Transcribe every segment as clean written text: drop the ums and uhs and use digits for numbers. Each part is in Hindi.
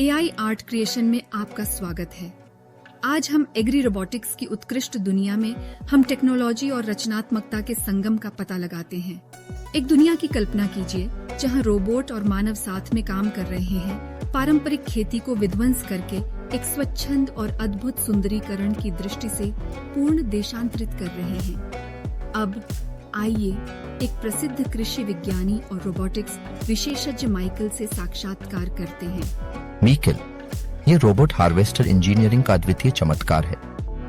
एआई आर्ट क्रिएशन में आपका स्वागत है। आज हम एग्री रोबोटिक्स की उत्कृष्ट दुनिया में हम टेक्नोलॉजी और रचनात्मकता के संगम का पता लगाते हैं। एक दुनिया की कल्पना कीजिए जहां रोबोट और मानव साथ में काम कर रहे हैं, पारंपरिक खेती को विध्वंस करके एक स्वच्छंद और अद्भुत सुंदरीकरण की दृष्टि से पूर्ण देशांतरित कर रहे हैं। अब आइए एक प्रसिद्ध कृषि विज्ञानी और रोबोटिक्स विशेषज्ञ माइकल से साक्षात्कार करते हैं। मीकल, ये रोबोट हार्वेस्टर इंजीनियरिंग का अद्वितीय चमत्कार है।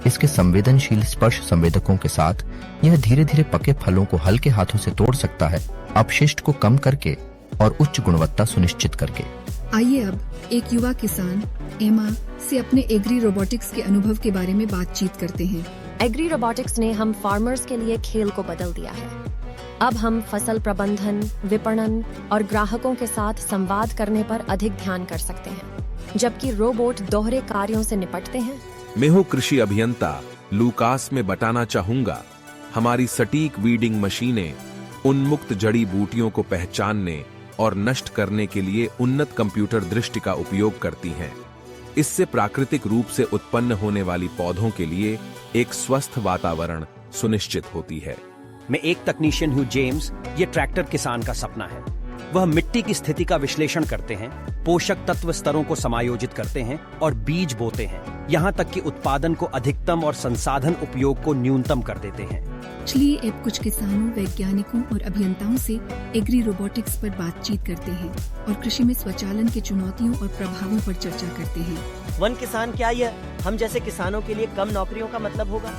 इसके संवेदनशील स्पर्श संवेदकों के साथ यह धीरे धीरे पके फलों को हल्के हाथों से तोड़ सकता है, अपशिष्ट को कम करके और उच्च गुणवत्ता सुनिश्चित करके। आइए अब एक युवा किसान एमा से अपने एग्री रोबोटिक्स के अनुभव के बारे में बातचीत करते हैं। एग्री रोबोटिक्स ने हम फार्मर्स के लिए खेल को बदल दिया है। अब हम फसल प्रबंधन, विपणन और ग्राहकों के साथ संवाद करने पर अधिक ध्यान कर सकते हैं, जबकि रोबोट दोहरे कार्यों से निपटते हैं। मैं हूँ कृषि अभियंता लूकास में बताना चाहूंगा, हमारी सटीक वीडिंग मशीनें उन्मुक्त जड़ी बूटियों को पहचानने और नष्ट करने के लिए उन्नत कंप्यूटर दृष्टि का उपयोग करती हैं। इससे प्राकृतिक रूप से उत्पन्न होने वाली पौधों के लिए एक स्वस्थ वातावरण सुनिश्चित होती है। मैं एक तकनीशियन हूँ जेम्स। ये ट्रैक्टर किसान का सपना है। वह मिट्टी की स्थिति का विश्लेषण करते हैं, पोषक तत्व स्तरों को समायोजित करते हैं और बीज बोते हैं, यहाँ तक कि उत्पादन को अधिकतम और संसाधन उपयोग को न्यूनतम कर देते हैं। चलिए अब कुछ किसानों, वैज्ञानिकों और अभियंताओं से एग्री रोबोटिक्स पर बातचीत करते हैं और कृषि में स्वचालन की चुनौतियों और प्रभावों पर चर्चा करते हैं। वन किसान, क्या यह हम जैसे किसानों के लिए कम नौकरियों का मतलब होगा?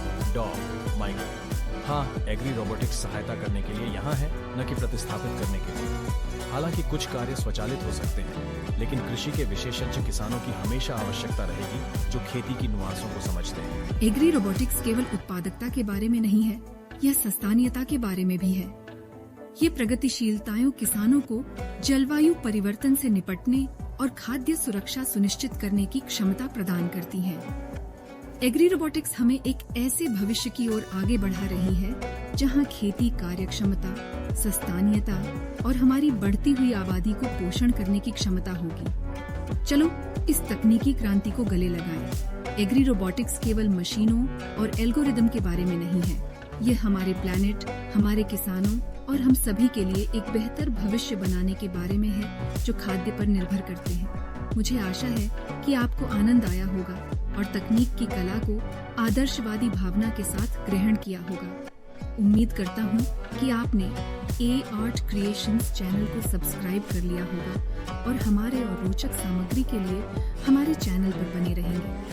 माइकल, हाँ, एग्री रोबोटिक्स सहायता करने के लिए यहाँ है, न कि प्रतिस्थापित करने के लिए। हालांकि कुछ कार्य स्वचालित हो सकते हैं, लेकिन कृषि के विशेषज्ञ किसानों की हमेशा आवश्यकता रहेगी, जो खेती की नुआंसों को समझते हैं। एग्री रोबोटिक्स केवल उत्पादकता के बारे में नहीं है, यह स्थानीयता के बारे में भी है। ये प्रगतिशीलताएं किसानों को जलवायु परिवर्तन से निपटने और खाद्य सुरक्षा सुनिश्चित करने की क्षमता प्रदान करती हैं। एग्री रोबोटिक्स हमें एक ऐसे भविष्य की ओर आगे बढ़ा रही है जहां खेती कार्यक्षमता, स्थानीयता और हमारी बढ़ती हुई आबादी को पोषण करने की क्षमता होगी। चलो इस तकनीकी क्रांति को गले लगाएं। एग्री रोबोटिक्स केवल मशीनों और एल्गोरिदम के बारे में नहीं है, ये हमारे प्लैनेट, हमारे किसानों और हम सभी के लिए एक बेहतर भविष्य बनाने के बारे में है, जो खाद्य पर निर्भर करते हैं। मुझे आशा है कि आपको आनंद आया होगा और तकनीक की कला को आदर्शवादी भावना के साथ ग्रहण किया होगा। उम्मीद करता हूँ कि आपने ए आर्ट क्रिएशंस चैनल को सब्सक्राइब कर लिया होगा और हमारे और रोचक सामग्री के लिए हमारे चैनल पर बने रहेंगे।